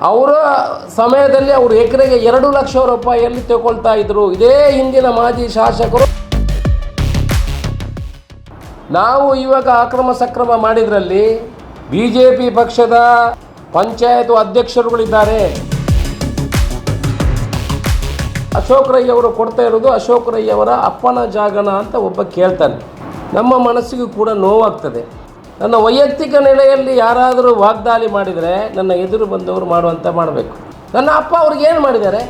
ಅವರ ಸಮಯದಲ್ಲಿ ಅವರು ಎಕರೆಗೆ 2 ಲಕ್ಷ ರೂಪಾಯಿಯಲ್ಲಿ ತಗೊಳ್ತಾ ಇದ್ರು. ಇದೇ ಹಿಂದಿನ ಮಾಜಿ ಶಾಸಕರು. ನಾವು ಇವಾಗ ಅಕ್ರಮ ಸಕ್ರಮ ಮಾಡಿದ್ರಲ್ಲಿ BJP ಪಕ್ಷದ ಪಂಚಾಯತ್ ಅಧ್ಯಕ್ಷರುಗಳಿದ್ದಾರೆ. ಅಶೋಕ್ ರೈ ಅವರು ಕೊಡ್ತಾ ಇರೋದು ಅಶೋಕ್ ರೈ ಅವರ ಅಪ್ಪನ ಜಾಗನ ಅಂತ ಒಬ್ಬ ಕೇಳ್ತಾನೆ. ನಮ್ಮ ಮನಸ್ಸಿಗೂ ಕೂಡ ನೋವಾಗ್ತದೆ. ನನ್ನ ವೈಯಕ್ತಿಕ ನೆಲೆಯಲ್ಲಿ ಯಾರಾದರೂ ವಾಗ್ದಾಳಿ ಮಾಡಿದರೆ ನನ್ನ ಎದುರು ಬಂದವರು ಮಾಡುವಂಥ ಮಾಡಬೇಕು. ನನ್ನ ಅಪ್ಪ ಅವ್ರಿಗೆ ಏನು ಮಾಡಿದ್ದಾರೆ?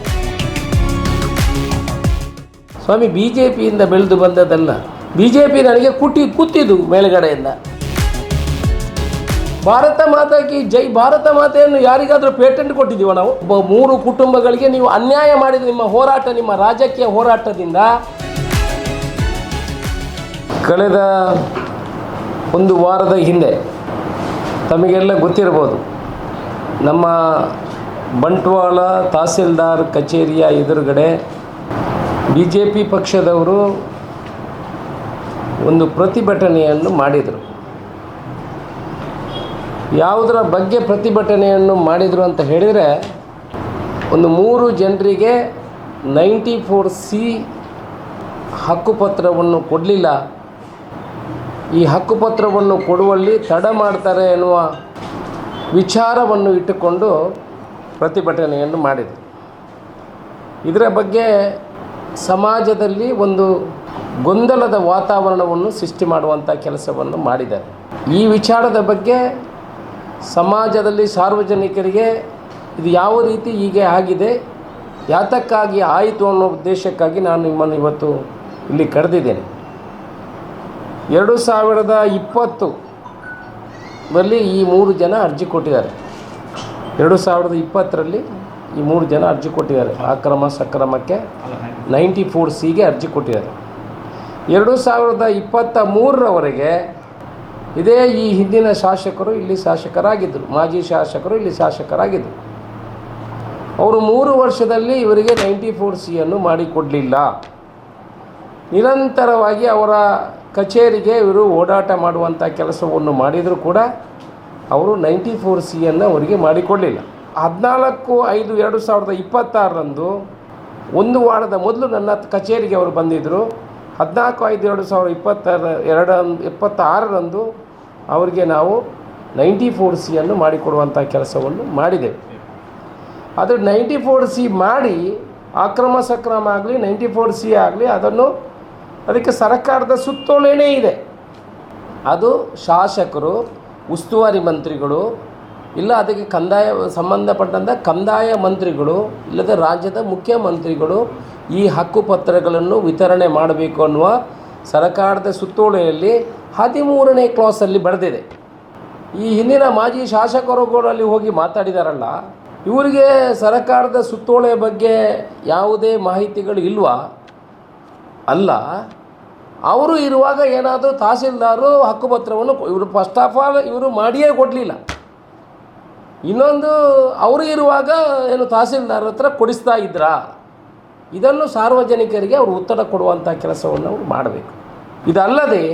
ಸ್ವಾಮಿ, BJPಯಿಂದ ಬೆಳೆದು ಬಂದದ್ದಲ್ಲ. BJP ನನಗೆ ಕೂತಿದ್ದು ಮೇಲುಗಡೆಯಿಂದ. ಭಾರತ ಮಾತಾ ಕಿ ಜೈ. ಭಾರತ ಮಾತೆಯನ್ನು ಯಾರಿಗಾದರೂ ಪೇಟೆಂಟ್ ಕೊಟ್ಟಿದ್ದೀವ ನಾವು? 3 ಕುಟುಂಬಗಳಿಗೆ ನೀವು ಅನ್ಯಾಯ ಮಾಡಿದ ನಿಮ್ಮ ಹೋರಾಟ, ನಿಮ್ಮ ರಾಜಕೀಯ ಹೋರಾಟದಿಂದ ಕಳೆದ 1 ವಾರದ ಹಿಂದೆ ತಮಗೆಲ್ಲ ಗೊತ್ತಿರ್ಬೋದು, ನಮ್ಮ ಬಂಟ್ವಾಳ ತಹಸೀಲ್ದಾರ್ ಕಚೇರಿಯ ಎದುರುಗಡೆ BJP ಪಕ್ಷದವರು ಒಂದು ಪ್ರತಿಭಟನೆಯನ್ನು ಮಾಡಿದರು. ಯಾವುದರ ಬಗ್ಗೆ ಪ್ರತಿಭಟನೆಯನ್ನು ಮಾಡಿದರು ಅಂತ ಹೇಳಿದರೆ, ಒಂದು 3 ಜನರಿಗೆ 94C ಹಕ್ಕುಪತ್ರವನ್ನು ಕೊಡಲಿಲ್ಲ. ಈ ಹಕ್ಕುಪತ್ರವನ್ನು ಕೊಡುವಲ್ಲಿ ತಡ ಮಾಡ್ತಾರೆ ಎನ್ನುವ ವಿಚಾರವನ್ನು ಇಟ್ಟುಕೊಂಡು ಪ್ರತಿಭಟನೆಯನ್ನು ಮಾಡಿದರು. ಇದರ ಬಗ್ಗೆ ಸಮಾಜದಲ್ಲಿ ಒಂದು ಗೊಂದಲದ ವಾತಾವರಣವನ್ನು ಸೃಷ್ಟಿ ಮಾಡುವಂಥ ಕೆಲಸವನ್ನು ಮಾಡಿದ್ದಾರೆ. ಈ ವಿಚಾರದ ಬಗ್ಗೆ ಸಮಾಜದಲ್ಲಿ ಸಾರ್ವಜನಿಕರಿಗೆ ಇದು ಯಾವ ರೀತಿ ಹೀಗೆ ಆಗಿದೆ, ಯಾತಕ್ಕಾಗಿ ಆಯಿತು ಅನ್ನೋ ಉದ್ದೇಶಕ್ಕಾಗಿ ನಾನು ನಿಮ್ಮನ್ನು ಇವತ್ತು ಇಲ್ಲಿ ಕರೆದಿದ್ದೇನೆ. 2020ರಲ್ಲಿ ಈ 3 ಜನ ಅರ್ಜಿ ಕೊಟ್ಟಿದ್ದಾರೆ. 2020ರಲ್ಲಿ ಈ 3 ಜನ ಅರ್ಜಿ ಕೊಟ್ಟಿದ್ದಾರೆ. ಅಕ್ರಮ ಸಕ್ರಮಕ್ಕೆ 94Cಗೆ ಅರ್ಜಿ ಕೊಟ್ಟಿದ್ದಾರೆ. 2023ರವರೆಗೆ ಇದೇ ಈ ಹಿಂದಿನ ಶಾಸಕರು ಇಲ್ಲಿ ಶಾಸಕರಾಗಿದ್ದರು, ಮಾಜಿ ಶಾಸಕರು ಇಲ್ಲಿ ಶಾಸಕರಾಗಿದ್ದರು. ಅವರು 3 ವರ್ಷದಲ್ಲಿ ಇವರಿಗೆ 94Cಯನ್ನು ಮಾಡಿಕೊಡಲಿಲ್ಲ. ನಿರಂತರವಾಗಿ ಅವರ ಕಚೇರಿಗೆ ಇವರು ಓಡಾಟ ಮಾಡುವಂಥ ಕೆಲಸವನ್ನು ಮಾಡಿದರೂ ಕೂಡ ಅವರು 94Cಯನ್ನು ಅವರಿಗೆ ಮಾಡಿಕೊಡಲಿಲ್ಲ. 14/5/2026ರಂದು 1 ವಾರದ ಮೊದಲು ನನ್ನ ಕಚೇರಿಗೆ ಅವರು ಬಂದಿದ್ದರು. 14/5/2026ರಂದು ಅವರಿಗೆ ನಾವು 94Cಯನ್ನು ಮಾಡಿಕೊಡುವಂಥ ಕೆಲಸವನ್ನು ಮಾಡಿದೆವು. ಅದು 94C ಮಾಡಿ ಅಕ್ರಮ ಸಕ್ರಮ ಆಗಲಿ 94C ಆಗಲಿ ಅದಕ್ಕೆ ಸರ್ಕಾರದ ಸುತ್ತೋಲೆನೇ ಇದೆ. ಅದು ಶಾಸಕರು, ಉಸ್ತುವಾರಿ ಮಂತ್ರಿಗಳು, ಇಲ್ಲ ಅದಕ್ಕೆ ಸಂಬಂಧಪಟ್ಟಂಥ ಕಂದಾಯ ಮಂತ್ರಿಗಳು, ಇಲ್ಲದ ರಾಜ್ಯದ ಮುಖ್ಯಮಂತ್ರಿಗಳು ಈ ಹಕ್ಕುಪತ್ರಗಳನ್ನು ವಿತರಣೆ ಮಾಡಬೇಕು ಅನ್ನುವ ಸರ್ಕಾರದ ಸುತ್ತೋಲೆಯಲ್ಲಿ 13ನೇ ಕ್ಲಾಸಲ್ಲಿ ಬರೆದಿದೆ. ಈ ಹಿಂದಿನ ಮಾಜಿ ಶಾಸಕರುಗಳಲ್ಲಿ ಹೋಗಿ ಮಾತಾಡಿದಾರಲ್ಲ, ಇವರಿಗೆ ಸರ್ಕಾರದ ಸುತ್ತೋಲೆ ಬಗ್ಗೆ ಯಾವುದೇ ಮಾಹಿತಿಗಳು ಇಲ್ವಾ? ಅಲ್ಲ, ಅವರು ಇರುವಾಗ ಏನಾದರೂ ತಹಸೀಲ್ದಾರು ಹಕ್ಕುಪತ್ರವನ್ನು ಇವರು ಫಸ್ಟ್ ಆಫ್ ಆಲ್ ಇವರು ಮಾಡಿಯೇ ಕೊಡಲಿಲ್ಲ. ಇನ್ನೊಂದು, ಅವರು ಇರುವಾಗ ಏನು ತಹಸೀಲ್ದಾರ್ ಹತ್ರ ಕೊಡಿಸ್ತಾ ಇದ್ರಾ? ಇದನ್ನು ಸಾರ್ವಜನಿಕರಿಗೆ ಅವರು ಉತ್ತರ ಕೊಡುವಂಥ ಕೆಲಸವನ್ನು ಅವರು ಮಾಡಬೇಕು. ಇದಲ್ಲದೆ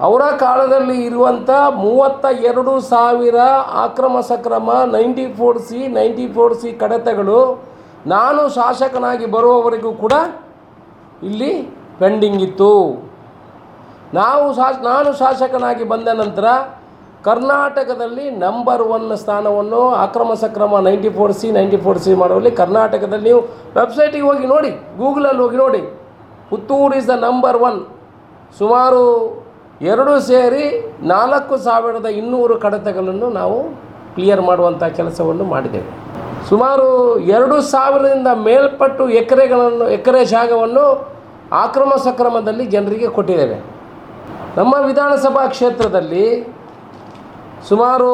ಅವರ ಕಾಲದಲ್ಲಿ ಇರುವಂಥ 32,000 ಅಕ್ರಮ ಸಕ್ರಮ 94C ಕಡತಗಳು ನಾನು ಶಾಸಕನಾಗಿ ಬರುವವರೆಗೂ ಕೂಡ ಇಲ್ಲಿ ಪೆಂಡಿಂಗ್ ಇತ್ತು. ನಾನು ಶಾಸಕನಾಗಿ ಬಂದ ನಂತರ ಕರ್ನಾಟಕದಲ್ಲಿ ನಂಬರ್ 1 ಸ್ಥಾನವನ್ನು ಅಕ್ರಮ ಸಕ್ರಮ 94C ಮಾಡುವಲ್ಲಿ ಕರ್ನಾಟಕದಲ್ಲಿ ನೀವು ವೆಬ್ಸೈಟಿಗೆ ಹೋಗಿ ನೋಡಿ, ಗೂಗಲಲ್ಲಿ ಹೋಗಿ ನೋಡಿ, ಪುತ್ತೂರು ಈಸ್ ದ ನಂಬರ್ 1. ಸುಮಾರು 2 ಸೇರಿ 4,200 ಕಡತಗಳನ್ನು ನಾವು ಕ್ಲಿಯರ್ ಮಾಡುವಂಥ ಕೆಲಸವನ್ನು ಮಾಡಿದ್ದೇವೆ. ಸುಮಾರು 2,000ರಿಂದ ಮೇಲ್ಪಟ್ಟು ಎಕರೆ ಜಾಗವನ್ನು ಅಕ್ರಮ ಸಕ್ರಮದಲ್ಲಿ ಜನರಿಗೆ ಕೊಟ್ಟಿದ್ದೇವೆ. ನಮ್ಮ ವಿಧಾನಸಭಾ ಕ್ಷೇತ್ರದಲ್ಲಿ ಸುಮಾರು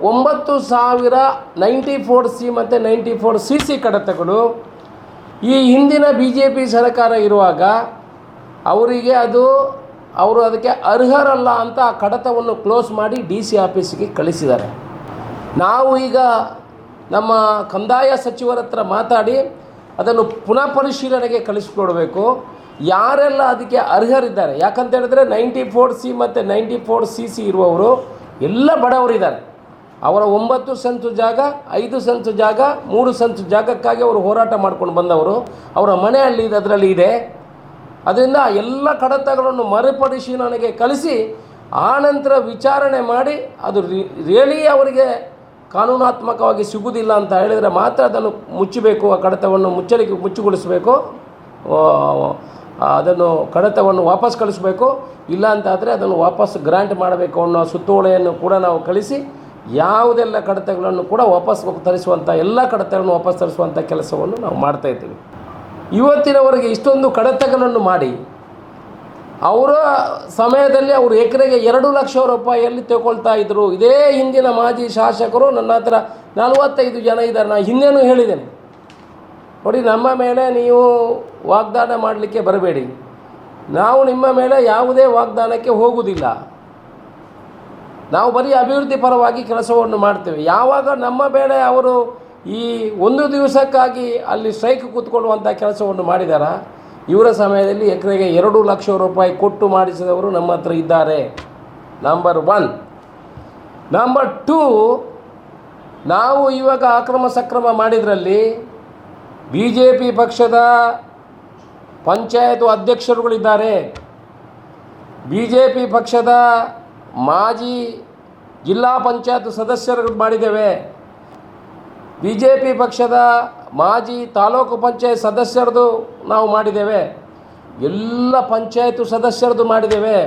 9,000 94C ಮತ್ತು 94CC ಕಡತಗಳು ಈ ಹಿಂದಿನ BJP ಸರ್ಕಾರ ಇರುವಾಗ ಅವರಿಗೆ ಅವರು ಅದಕ್ಕೆ ಅರ್ಹರಲ್ಲ ಅಂತ ಆ ಕಡತವನ್ನು ಕ್ಲೋಸ್ ಮಾಡಿ DC ಆಫೀಸಿಗೆ ಕಳಿಸಿದ್ದಾರೆ. ನಾವು ಈಗ ನಮ್ಮ ಕಂದಾಯ ಸಚಿವರ ಹತ್ರ ಮಾತಾಡಿ ಅದನ್ನು ಪುನಃ ಪರಿಶೀಲನೆಗೆ ಕಳಿಸಿಕೊಡಬೇಕು. ಯಾರೆಲ್ಲ ಅದಕ್ಕೆ ಅರ್ಹರಿದ್ದಾರೆ, ಯಾಕಂತ ಹೇಳಿದ್ರೆ 94C ಮತ್ತು 94CC ಇರುವವರು ಎಲ್ಲ ಬಡವರಿದ್ದಾರೆ. ಅವರ 9 ಸೆಂಟು ಜಾಗ, 5 ಸೆಂಟು ಜಾಗ, 3 ಸೆಂಟು ಜಾಗಕ್ಕಾಗಿ ಅವರು ಹೋರಾಟ ಮಾಡ್ಕೊಂಡು ಬಂದವರು. ಅವರ ಮನೆ ಅದರಲ್ಲಿ ಇದೆ. ಅದರಿಂದ ಎಲ್ಲ ಕಡತಗಳನ್ನು ಮರುಪರಿಶೀಲನೆಗೆ ಕಳಿಸಿ ಆನಂತರ ವಿಚಾರಣೆ ಮಾಡಿ ಅದು ರಿಯಲಿ ಅವರಿಗೆ ಕಾನೂನಾತ್ಮಕವಾಗಿ ಸಿಗುವುದಿಲ್ಲ ಅಂತ ಹೇಳಿದರೆ ಮಾತ್ರ ಅದನ್ನು ಮುಚ್ಚಬೇಕು. ಆ ಕಡತವನ್ನು ಮುಚ್ಚುಗೊಳಿಸಬೇಕು, ಅದನ್ನು ಕಡತವನ್ನು ವಾಪಸ್ ಕಳಿಸಬೇಕು. ಇಲ್ಲ ಅಂತಾದರೆ ಅದನ್ನು ವಾಪಸ್ ಗ್ರಾಂಟ್ ಮಾಡಬೇಕು ಅನ್ನೋ ಸುತ್ತೋಲೆಯನ್ನು ಕೂಡ ನಾವು ಕಳಿಸಿ ಯಾವುದೆಲ್ಲ ಕಡತಗಳನ್ನು ಕೂಡ ವಾಪಸ್ ತರಿಸುವಂಥ ಎಲ್ಲ ಕಡತಗಳನ್ನು ವಾಪಸ್ ತರಿಸುವಂಥ ಕೆಲಸವನ್ನು ನಾವು ಮಾಡ್ತಾಯಿದ್ದೀವಿ. ಇವತ್ತಿನವರೆಗೆ ಇಷ್ಟೊಂದು ಕಡತಗಳನ್ನು ಮಾಡಿ ಅವರ ಸಮಯದಲ್ಲಿ ಅವರು ಎಕರೆಗೆ 2 ಲಕ್ಷ ರೂಪಾಯಿಯಲ್ಲಿ ತಗೊಳ್ತಾ ಇದ್ದರು. ಇದೇ ಹಿಂದಿನ ಮಾಜಿ ಶಾಸಕರು ನನ್ನ ಹತ್ರ 45 ಜನ ಇದ್ದಾರೆ. ನಾನು ಹಿಂದೇನೂ ಹೇಳಿದ್ದೇನೆ, ನೋಡಿ ನಮ್ಮ ಮೇಲೆ ನೀವು ವಾಗ್ದಾನ ಮಾಡಲಿಕ್ಕೆ ಬರಬೇಡಿ, ನಾವು ನಿಮ್ಮ ಮೇಲೆ ಯಾವುದೇ ವಾಗ್ದಾನಕ್ಕೆ ಹೋಗುವುದಿಲ್ಲ, ನಾವು ಬರೀ ಅಭಿವೃದ್ಧಿ ಪರವಾಗಿ ಕೆಲಸವನ್ನು ಮಾಡ್ತೇವೆ. ಯಾವಾಗ ನಮ್ಮ ಮೇಲೆ ಅವರು ಈ 1 ದಿವಸಕ್ಕಾಗಿ ಅಲ್ಲಿ ಸ್ಟ್ರೈಕ್ ಕೂತ್ಕೊಳ್ಳುವಂಥ ಕೆಲಸವನ್ನು ಮಾಡಿದಾರ, ಇವರ ಸಮಯದಲ್ಲಿ ಎಕರೆಗೆ 2 ಲಕ್ಷ ರೂಪಾಯಿ ಕೊಟ್ಟು ಮಾಡಿಸಿದವರು ನಮ್ಮ ಹತ್ರ ಇದ್ದಾರೆ. ನಂಬರ್ 1. ನಂಬರ್ 2, ನಾವು ಇವಾಗ ಅಕ್ರಮ ಸಕ್ರಮ ಮಾಡಿದ್ರಲ್ಲಿ BJP ಪಕ್ಷದ ಪಂಚಾಯತ್ ಅಧ್ಯಕ್ಷರುಗಳಿದ್ದಾರೆ, BJP ಪಕ್ಷದ ಮಾಜಿ ಜಿಲ್ಲಾ ಪಂಚಾಯತ್ ಸದಸ್ಯರು ಮಾಡಿದ್ದೇವೆ, BJP ಪಕ್ಷದ ಮಾಜಿ ತಾಲೂಕು ಪಂಚಾಯತ್ ಸದಸ್ಯರದು ನಾವು ಮಾಡಿದ್ದೇವೆ, ಎಲ್ಲ ಪಂಚಾಯತ್ ಸದಸ್ಯರದು ಮಾಡಿದ್ದೇವೆ,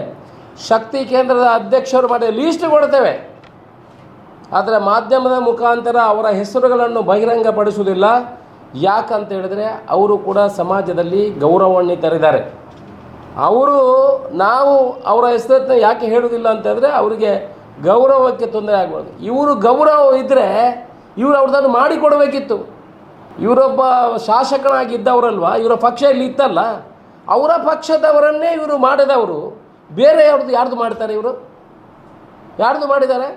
ಶಕ್ತಿ ಕೇಂದ್ರದ ಅಧ್ಯಕ್ಷರು ಮಾಡಿ ಲೀಸ್ಟ್ ಕೊಡ್ತೇವೆ. ಆದರೆ ಮಾಧ್ಯಮದ ಮುಖಾಂತರ ಅವರ ಹೆಸರುಗಳನ್ನು ಬಹಿರಂಗಪಡಿಸುವುದಿಲ್ಲ. ಯಾಕಂತ ಹೇಳಿದ್ರೆ ಅವರು ಕೂಡ ಸಮಾಜದಲ್ಲಿ ಗೌರವಾನ್ವಿತರಿದ್ದಾರೆ. ನಾವು ಅವರ ಹೆಸರನ್ನು ಯಾಕೆ ಹೇಳುವುದಿಲ್ಲ ಅಂತಂದರೆ ಅವರಿಗೆ ಗೌರವಕ್ಕೆ ತೊಂದರೆ ಆಗ್ಬಾರ್ದು. ಇವರು ಗೌರವ ಇದ್ದರೆ ಇವರು ಅವ್ರದ್ದನ್ನು ಮಾಡಿಕೊಡಬೇಕಿತ್ತು. ಇವರೊಬ್ಬ ಶಾಸಕನಾಗಿದ್ದವರಲ್ವ, ಇವರ ಪಕ್ಷ ಇಲ್ಲಿ ಇತ್ತಲ್ಲ, ಅವರ ಪಕ್ಷದವರನ್ನೇ ಇವರು ಮಾಡಿದವರು. ಬೇರೆ ಯಾರ್ದು ಮಾಡ್ತಾರೆ ಇವರು? ಯಾರ್ದು ಮಾಡಿದ್ದಾರೆ?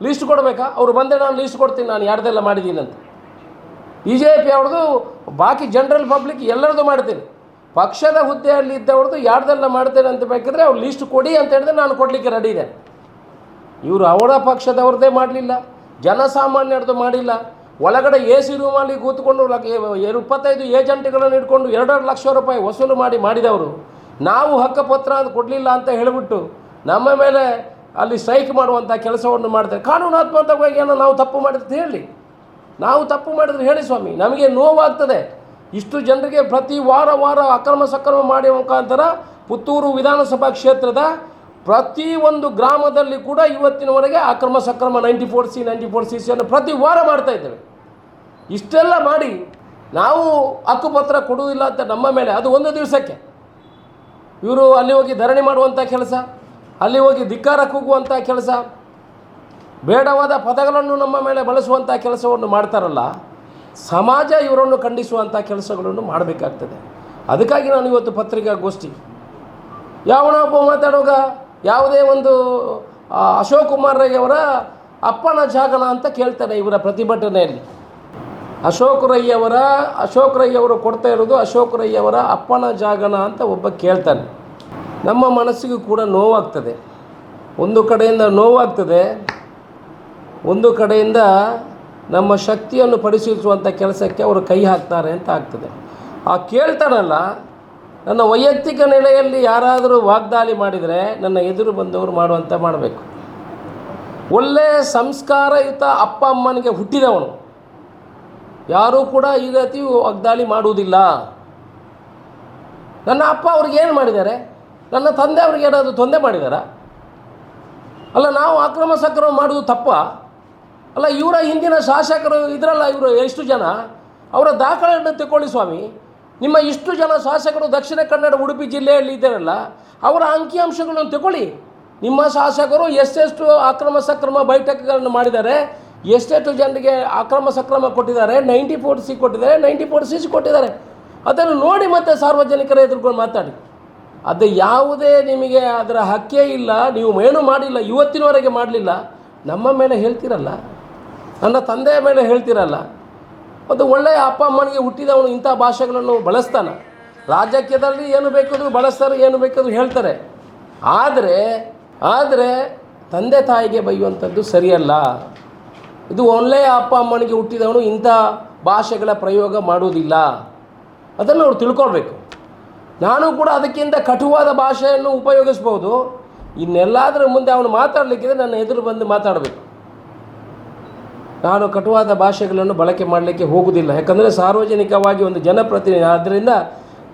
ಲೀಸ್ಟ್ ಕೊಡಬೇಕಾ? ಅವರು ಬಂದರೆ ನಾನು ಲೀಸ್ಟ್ ಕೊಡ್ತೀನಿ, ನಾನು ಯಾರ್ದೆಲ್ಲ ಮಾಡಿದ್ದೀನಿ ಅಂತ. BJP ಅವ್ರದ್ದು ಬಾಕಿ ಜನರಲ್ ಪಬ್ಲಿಕ್ ಎಲ್ಲರದು ಮಾಡ್ತೀನಿ. ಪಕ್ಷದ ಹುದ್ದೆಯಲ್ಲಿ ಇದ್ದವ್ರದ್ದು ಯಾರ್ದೆಲ್ಲ ಮಾಡ್ತೇನೆ ಅಂತ ಬೇಕಿದ್ರೆ ಅವ್ರು ಲೀಸ್ಟ್ ಕೊಡಿ ಅಂತ ಹೇಳಿದ್ರೆ ನಾನು ಕೊಡಲಿಕ್ಕೆ ರೆಡಿ ಇದೆ. ಇವರು ಅವರ ಪಕ್ಷದವ್ರದ್ದೇ ಮಾಡಲಿಲ್ಲ, ಜನಸಾಮಾನ್ಯರದ್ದು ಮಾಡಿಲ್ಲ. ಒಳಗಡೆ AC ರೂಮಲ್ಲಿ ಕೂತ್ಕೊಂಡು 25 ಏಜೆಂಟ್ಗಳನ್ನು ಇಟ್ಕೊಂಡು 2 ಲಕ್ಷ ರೂಪಾಯಿ ವಸೂಲು ಮಾಡಿದವರು. ನಾವು ಹಕ್ಕುಪತ್ರ ಅದು ಕೊಡಲಿಲ್ಲ ಅಂತ ಹೇಳಿಬಿಟ್ಟು ನಮ್ಮ ಮೇಲೆ ಅಲ್ಲಿ ಸ್ಟ್ರೈಕ್ ಮಾಡುವಂಥ ಕೆಲಸವನ್ನು ಮಾಡ್ತಾರೆ. ಕಾನೂನಾತ್ಮಕವಾಗಿ ಏನೋ ನಾವು ತಪ್ಪು ಮಾಡಿದ್ರೆ ಹೇಳಿ, ನಾವು ತಪ್ಪು ಮಾಡಿದ್ರೆ ಹೇಳಿ ಸ್ವಾಮಿ, ನಮಗೆ ನೋವಾಗ್ತದೆ. ಇಷ್ಟು ಜನರಿಗೆ ಪ್ರತಿ ವಾರ ಅಕ್ರಮ ಸಕ್ರಮ ಮಾಡುವ ಮುಖಾಂತರ ಪುತ್ತೂರು ವಿಧಾನಸಭಾ ಕ್ಷೇತ್ರದ ಪ್ರತಿಯೊಂದು ಗ್ರಾಮದಲ್ಲಿ ಕೂಡ ಇವತ್ತಿನವರೆಗೆ ಅಕ್ರಮ ಸಕ್ರಮ 94C 94CC ಪ್ರತಿ ವಾರ ಮಾಡ್ತಾ ಇದ್ದೇವೆ. ಇಷ್ಟೆಲ್ಲ ಮಾಡಿ ನಾವು ಹಕ್ಕುಪತ್ರ ಕೊಡುವುದಿಲ್ಲ ಅಂತ ನಮ್ಮ ಮೇಲೆ, ಅದು 1 ದಿವಸಕ್ಕೆ ಇವರು ಅಲ್ಲಿ ಹೋಗಿ ಧರಣಿ ಮಾಡುವಂಥ ಕೆಲಸ, ಅಲ್ಲಿ ಹೋಗಿ ಧಿಕ್ಕಾರ ಕೂಗುವಂಥ ಕೆಲಸ, ಬೇಡವಾದ ಪದಗಳನ್ನು ನಮ್ಮ ಮೇಲೆ ಬಳಸುವಂಥ ಕೆಲಸವನ್ನು ಮಾಡ್ತಾರಲ್ಲ, ಸಮಾಜ ಇವರನ್ನು ಖಂಡಿಸುವಂಥ ಕೆಲಸಗಳನ್ನು ಮಾಡಬೇಕಾಗ್ತದೆ. ಅದಕ್ಕಾಗಿ ನಾನು ಇವತ್ತು ಪತ್ರಿಕಾಗೋಷ್ಠಿ ಯಾವನೊಬ್ಬ ಮಾತಾಡುವಾಗ ಯಾವುದೇ ಒಂದು ಅಶೋಕ್ ಕುಮಾರ್ ರೈ ಅವರ ಅಪ್ಪನ ಜಾಗನ ಅಂತ ಕೇಳ್ತಾನೆ ಇವರ ಪ್ರತಿಭಟನೆಯಲ್ಲಿ. ಅಶೋಕ್ ರೈ ಅವರು ಕೊಡ್ತಾ ಇರೋದು ಅಶೋಕ್ ರೈ ಅವರ ಅಪ್ಪನ ಜಾಗನ ಅಂತ ಒಬ್ಬ ಕೇಳ್ತಾನೆ. ನಮ್ಮ ಮನಸ್ಸಿಗೂ ಕೂಡ ನೋವಾಗ್ತದೆ. ಒಂದು ಕಡೆಯಿಂದ ನೋವಾಗ್ತದೆ, ಒಂದು ಕಡೆಯಿಂದ ನಮ್ಮ ಶಕ್ತಿಯನ್ನು ಪರಿಶೀಲಿಸುವಂಥ ಕೆಲಸಕ್ಕೆ ಅವರು ಕೈ ಹಾಕ್ತಾರೆ ಅಂತ ಆಗ್ತದೆ. ಆ ಕೇಳ್ತಾನಲ್ಲ, ನನ್ನ ವೈಯಕ್ತಿಕ ನೆಲೆಯಲ್ಲಿ ಯಾರಾದರೂ ವಾಗ್ದಾಳಿ ಮಾಡಿದರೆ ನನ್ನ ಎದುರು ಬಂದವರು ಮಾಡುವಂಥ ಮಾಡಬೇಕು. ಒಳ್ಳೆಯ ಸಂಸ್ಕಾರಯುತ ಅಪ್ಪ ಅಮ್ಮನಿಗೆ ಹುಟ್ಟಿದವನು ಯಾರೂ ಕೂಡ ಈ ರೀತಿ ವಾಗ್ದಾಳಿ ಮಾಡುವುದಿಲ್ಲ. ನನ್ನ ಅಪ್ಪ ಅವ್ರಿಗೇನು ಮಾಡಿದ್ದಾರೆ? ನನ್ನ ತಂದೆ ಅವ್ರಿಗೆ ಏನಾದರೂ ತೊಂದರೆ ಮಾಡಿದಾರಾ? ಅಲ್ಲ, ನಾವು ಅಕ್ರಮ ಸಕ್ರಮ ಮಾಡೋದು ತಪ್ಪ ಅಲ್ಲ? ಇವರ ಹಿಂದಿನ ಶಾಸಕರು ಇದ್ರಲ್ಲ, ಇವರು ಎಷ್ಟು ಜನ, ಅವರ ದಾಖಲೆಯನ್ನು ತಗೊಳ್ಳಿ ಸ್ವಾಮಿ. ನಿಮ್ಮ ಇಷ್ಟು ಜನ ಶಾಸಕರು ದಕ್ಷಿಣ ಕನ್ನಡ ಉಡುಪಿ ಜಿಲ್ಲೆಯಲ್ಲಿ ಇದ್ದಾರಲ್ಲ, ಅವರ ಅಂಕಿಅಂಶಗಳನ್ನು ತಗೊಳ್ಳಿ. ನಿಮ್ಮ ಶಾಸಕರು ಎಷ್ಟೆಷ್ಟು ಅಕ್ರಮ ಸಕ್ರಮ ಬೈಠಕ್ಗಳನ್ನು ಮಾಡಿದ್ದಾರೆ, ಎಷ್ಟೆಷ್ಟು ಜನರಿಗೆ ಅಕ್ರಮ ಸಕ್ರಮ ಕೊಟ್ಟಿದ್ದಾರೆ, 94C ಕೊಟ್ಟಿದ್ದಾರೆ, 94CC ಕೊಟ್ಟಿದ್ದಾರೆ. ಅದನ್ನು ನೋಡಿ ಮತ್ತೆ ಸಾರ್ವಜನಿಕರ ಎದುರುಕೊಂಡು ಮಾತಾಡಿ. ಅದು ಯಾವುದೇ ನಿಮಗೆ ಅದರ ಹಕ್ಕೇ ಇಲ್ಲ, ನೀವು ಏನೂ ಮಾಡಿಲ್ಲ, ಇವತ್ತಿನವರೆಗೆ ಮಾಡಲಿಲ್ಲ. ನಮ್ಮ ಮೇಲೆ ಹೇಳ್ತಿರಲ್ಲ, ನನ್ನ ತಂದೆಯ ಮೇಲೆ ಹೇಳ್ತಿರಲ್ಲ. ಒಂದು ಒಳ್ಳೆಯ ಅಪ್ಪ ಅಮ್ಮನಿಗೆ ಹುಟ್ಟಿದವನು ಇಂಥ ಭಾಷೆಗಳನ್ನು ಬಳಸ್ತಾನೆ. ರಾಜಕೀಯದಲ್ಲಿ ಏನು ಬೇಕಾದರೂ ಬಳಸ್ತಾರೆ, ಏನು ಬೇಕಾದರೂ ಹೇಳ್ತಾರೆ. ಆದರೆ ತಂದೆ ತಾಯಿಗೆ ಬೈಯುವಂಥದ್ದು ಸರಿಯಲ್ಲ. ಇದು ಒಳ್ಳೆಯ ಅಪ್ಪ ಅಮ್ಮನಿಗೆ ಹುಟ್ಟಿದವನು ಇಂಥ ಭಾಷೆಗಳ ಪ್ರಯೋಗ ಮಾಡುವುದಿಲ್ಲ, ಅದನ್ನು ಅವ್ರು ತಿಳ್ಕೊಳ್ಬೇಕು. ನಾನು ಕೂಡ ಅದಕ್ಕಿಂತ ಕಟುವಾದ ಭಾಷೆಯನ್ನು ಉಪಯೋಗಿಸ್ಬೋದು. ಇನ್ನೆಲ್ಲಾದರೂ ಮುಂದೆ ಅವನು ಮಾತಾಡಲಿಕ್ಕಿದ್ರೆ ನನ್ನ ಎದುರು ಬಂದು ಮಾತಾಡಬೇಕು. ನಾನು ಕಟುವಾದ ಭಾಷೆಗಳನ್ನು ಬಳಕೆ ಮಾಡಲಿಕ್ಕೆ ಹೋಗುವುದಿಲ್ಲ, ಯಾಕಂದರೆ ಸಾರ್ವಜನಿಕವಾಗಿ ಒಂದು ಜನಪ್ರತಿನಿಧಿ ಆದ್ದರಿಂದ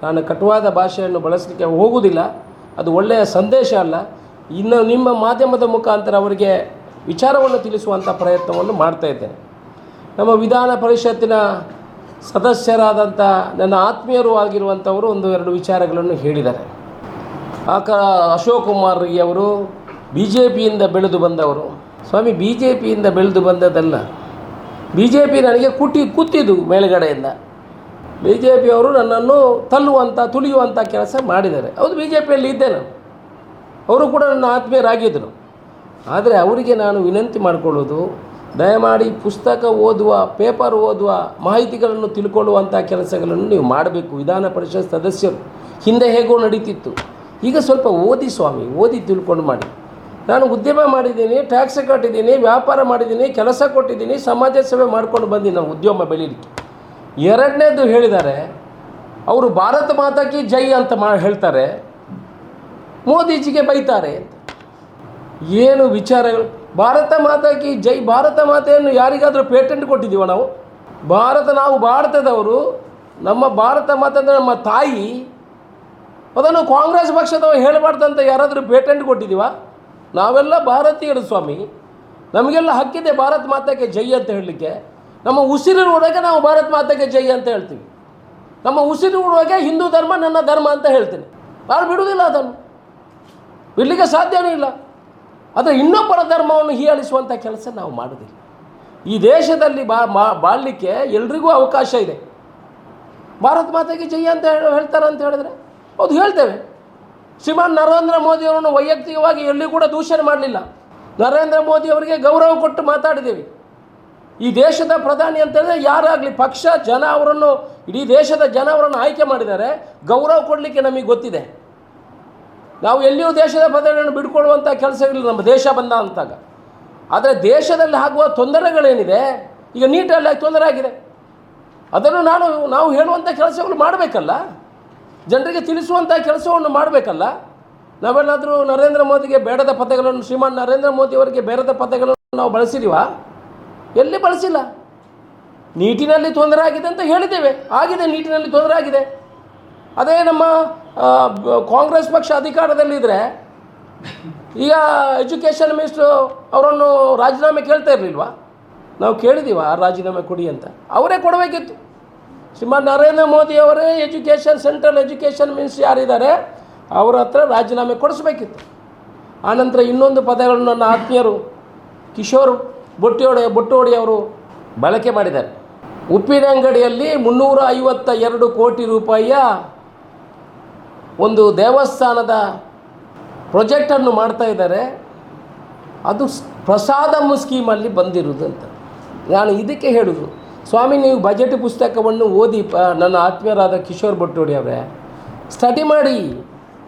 ನಾನು ಕಟುವಾದ ಭಾಷೆಯನ್ನು ಬಳಸಲಿಕ್ಕೆ ಹೋಗುವುದಿಲ್ಲ. ಅದು ಒಳ್ಳೆಯ ಸಂದೇಶ ಅಲ್ಲ. ಇನ್ನು ನಿಮ್ಮ ಮಾಧ್ಯಮದ ಮುಖಾಂತರ ಅವರಿಗೆ ವಿಚಾರವನ್ನು ತಿಳಿಸುವಂಥ ಪ್ರಯತ್ನವನ್ನು ಮಾಡ್ತಾಯಿದ್ದೇನೆ. ನಮ್ಮ ವಿಧಾನ ಪರಿಷತ್ತಿನ ಸದಸ್ಯರಾದಂಥ ನನ್ನ ಆತ್ಮೀಯರು ಆಗಿರುವಂಥವರು ಒಂದು ಎರಡು ವಿಚಾರಗಳನ್ನು ಹೇಳಿದ್ದಾರೆ. ಅಶೋಕ್ ಕುಮಾರ್ ಅವರು ಬಿ ಜೆ ಪಿಯಿಂದ ಬೆಳೆದು ಬಂದವರು. ಸ್ವಾಮಿ, ಬಿ ಜೆ ಪಿಯಿಂದ ಬೆಳೆದು ಬಂದದ್ದಲ್ಲ, ಬಿ ಜೆ ಪಿ ನನಗೆ ಕೂತಿದ್ದು ಮೇಲುಗಡೆಯಿಂದ. ಬಿ ಜೆ ಪಿಯವರು ನನ್ನನ್ನು ತುಳಿಯುವಂಥ ಕೆಲಸ ಮಾಡಿದ್ದಾರೆ. ಹೌದು, ಬಿ ಜೆ ಪಿಯಲ್ಲಿ ಇದ್ದೆ ನಾನು, ಅವರು ಕೂಡ ನನ್ನ ಆತ್ಮೀಯರಾಗಿದ್ದರು. ಆದರೆ ಅವರಿಗೆ ನಾನು ವಿನಂತಿ ಮಾಡಿಕೊಳ್ಳೋದು, ದಯಮಾಡಿ ಪುಸ್ತಕ ಓದುವ, ಪೇಪರ್ ಓದುವ, ಮಾಹಿತಿಗಳನ್ನು ತಿಳ್ಕೊಳ್ಳುವಂಥ ಕೆಲಸಗಳನ್ನು ನೀವು ಮಾಡಬೇಕು. ವಿಧಾನ ಪರಿಷತ್ ಸದಸ್ಯರು ಹಿಂದೆ ಹೇಗೋ ನಡೀತಿತ್ತು, ಈಗ ಸ್ವಲ್ಪ ಓದಿ ಸ್ವಾಮಿ, ಓದಿ ತಿಳ್ಕೊಂಡು ಮಾಡಿ. ನಾನು ಉದ್ಯಮ ಮಾಡಿದ್ದೀನಿ, ಟ್ಯಾಕ್ಸ್ ಕಟ್ಟಿದ್ದೀನಿ, ವ್ಯಾಪಾರ ಮಾಡಿದ್ದೀನಿ, ಕೆಲಸ ಕೊಟ್ಟಿದ್ದೀನಿ, ಸಮಾಜ ಸೇವೆ ಮಾಡ್ಕೊಂಡು ಬಂದೀನಿ ನಾನು ಉದ್ಯಮ ಬೆಳೀಲಿಕ್ಕೆ. ಎರಡನೇದು ಹೇಳಿದ್ದಾರೆ, ಅವರು ಭಾರತ ಮಾತಾ ಕಿ ಜೈ ಅಂತ ಹೇಳ್ತಾರೆ, ಮೋದಿಜಿಗೆ ಬೈತಾರೆ ಅಂತ. ಏನು ವಿಚಾರಗಳು? ಭಾರತ ಮಾತಾ ಕಿ ಜೈ, ಭಾರತ ಮಾತೆಯನ್ನು ಯಾರಿಗಾದರೂ ಪೇಟೆಂಟ್ ಕೊಟ್ಟಿದ್ದೀವ ನಾವು? ನಾವು ಭಾರತದವರು, ನಮ್ಮ ಭಾರತ ಮಾತೆ ಅಂದರೆ ನಮ್ಮ ತಾಯಿ, ಅದನ್ನು ಕಾಂಗ್ರೆಸ್ ಪಕ್ಷದವರು ಹೇಳಬಾರ್ದಂತ ಯಾರಾದರೂ ಪೇಟೆಂಟ್ ಕೊಟ್ಟಿದ್ದೀವ? ನಾವೆಲ್ಲ ಭಾರತೀಯರು ಸ್ವಾಮಿ, ನಮಗೆಲ್ಲ ಹಕ್ಕಿದೆ ಭಾರತ ಮಾತೆಗೆ ಜೈ ಅಂತ ಹೇಳಲಿಕ್ಕೆ. ನಮ್ಮ ಉಸಿರಿರುವಾಗ ನಾವು ಭಾರತ ಮಾತೆಗೆ ಜೈ ಅಂತ ಹೇಳ್ತೀವಿ. ನಮ್ಮ ಉಸಿರಿರುವಾಗ ಹಿಂದೂ ಧರ್ಮ ನನ್ನ ಧರ್ಮ ಅಂತ ಹೇಳ್ತೀನಿ. ನಾನು ಬಿಡುವುದಿಲ್ಲ, ಅದನ್ನು ಬಿಡಲಿಕ್ಕೆ ಸಾಧ್ಯವೇ ಇಲ್ಲ. ಆದರೆ ಇನ್ನೊಬ್ಬರ ಧರ್ಮವನ್ನು ಹೀಯಾಳಿಸುವಂಥ ಕೆಲಸ ನಾವು ಮಾಡೋದಿಲ್ಲ. ಈ ದೇಶದಲ್ಲಿ ಬಾಳಲಿಕ್ಕೆ ಎಲ್ರಿಗೂ ಅವಕಾಶ ಇದೆ. ಭಾರತ ಮಾತೆಗೆ ಜೈ ಅಂತ ಹೇಳ್ತಾರೆ ಅಂತ ಹೇಳಿದ್ರೆ ಹೌದು, ಹೇಳ್ತೇವೆ. ಶ್ರೀಮಾನ್ ನರೇಂದ್ರ ಮೋದಿಯವರನ್ನು ವೈಯಕ್ತಿಕವಾಗಿ ಎಲ್ಲಿ ಕೂಡ ದೂಷಣೆ ಮಾಡಲಿಲ್ಲ. ನರೇಂದ್ರ ಮೋದಿಯವರಿಗೆ ಗೌರವ ಕೊಟ್ಟು ಮಾತಾಡಿದ್ದೀವಿ. ಈ ದೇಶದ ಪ್ರಧಾನಿ ಅಂತಂದರೆ ಯಾರಾಗಲಿ ಪಕ್ಷ, ಜನ ಅವರನ್ನು, ಇಡೀ ದೇಶದ ಜನ ಅವರನ್ನು ಆಯ್ಕೆ ಮಾಡಿದ್ದಾರೆ. ಗೌರವ ಕೊಡಲಿಕ್ಕೆ ನಮಗೆ ಗೊತ್ತಿದೆ. ನಾವು ಎಲ್ಲಿಯೂ ದೇಶದ ಪ್ರಧಾನಿಯನ್ನು ಬಿಡ್ಕೊಳ್ಳುವಂಥ ಕೆಲಸಗಳಿಲ್ಲ ನಮ್ಮ ದೇಶ ಬಂದ ಅಂತಾಗ. ಆದರೆ ದೇಶದಲ್ಲಿ ಆಗುವ ತೊಂದರೆಗಳೇನಿದೆ, ಈಗ ನೀಟಲ್ಲಿ ತೊಂದರೆ ಆಗಿದೆ, ಅದನ್ನು ನಾವು ಹೇಳುವಂಥ ಕೆಲಸಗಳು ಮಾಡಬೇಕಲ್ಲ, ಜನರಿಗೆ ತಿಳಿಸುವಂಥ ಕೆಲಸವನ್ನು ಮಾಡಬೇಕಲ್ಲ. ನಾವೆಲ್ಲಾದರೂ ನರೇಂದ್ರ ಮೋದಿಗೆ ಬೇಡದ ಪದಗಳನ್ನು, ಶ್ರೀಮಾನ್ ನರೇಂದ್ರ ಮೋದಿಯವರಿಗೆ ಬೇಡದ ಪದಗಳನ್ನು ನಾವು ಬಳಸಿದೀವ? ಎಲ್ಲಿ ಬಳಸಿಲ್ಲ. ನೀಟಿನಲ್ಲಿ ತೊಂದರೆ ಆಗಿದೆ ಅಂತ ಹೇಳಿದ್ದೇವೆ, ಆಗಿದೆ, ನೀಟಿನಲ್ಲಿ ತೊಂದರೆ ಆಗಿದೆ. ಅದೇ ನಮ್ಮ ಕಾಂಗ್ರೆಸ್ ಪಕ್ಷ ಅಧಿಕಾರದಲ್ಲಿದ್ದರೆ ಈಗ ಎಜುಕೇಷನ್ ಮಿನಿಸ್ಟ್ರು ಅವರನ್ನು ರಾಜೀನಾಮೆ ಕೇಳ್ತಾ ಇರಲಿಲ್ವಾ? ನಾವು ಕೇಳಿದ್ದೀವ ರಾಜೀನಾಮೆ ಕೊಡಿ ಅಂತ? ಅವರೇ ಕೊಡಬೇಕಿತ್ತು. ಶ್ರೀಮಾನ್ ನರೇಂದ್ರ ಮೋದಿಯವರೇ ಸೆಂಟ್ರಲ್ ಎಜುಕೇಷನ್ ಮಿನಿಸ್ಟ್ರಿ ಯಾರಿದ್ದಾರೆ ಅವರ ಹತ್ರ ರಾಜೀನಾಮೆ ಕೊಡಿಸ್ಬೇಕಿತ್ತು. ಆನಂತರ ಇನ್ನೊಂದು ಪದಗಳನ್ನು ನನ್ನ ಆತ್ಮೀಯರು ಕಿಶೋರ್ ಬೊಟ್ಟೋಡಿ ಅವರು ಬಳಕೆ ಮಾಡಿದ್ದಾರೆ. ಉಪ್ಪಿನಂಗಡಿಯಲ್ಲಿ 352 ಕೋಟಿ ರೂಪಾಯಿಯ ಒಂದು ದೇವಸ್ಥಾನದ ಪ್ರಾಜೆಕ್ಟನ್ನು ಮಾಡ್ತಾ ಇದ್ದಾರೆ. ಅದು ಪ್ರಸಾದಮ್ ಸ್ಕೀಮಲ್ಲಿ ಬಂದಿರುವುದು ಅಂತ. ನಾನು ಇದಕ್ಕೆ ಹೇಳೋದು, ಸ್ವಾಮಿ, ನೀವು ಬಜೆಟ್ ಪುಸ್ತಕವನ್ನು ಓದಿ, ನನ್ನ ಆತ್ಮೀಯರಾದ ಕಿಶೋರ್ ಬೊಟ್ಟೋಡಿ ಅವರೇ, ಸ್ಟಡಿ ಮಾಡಿ,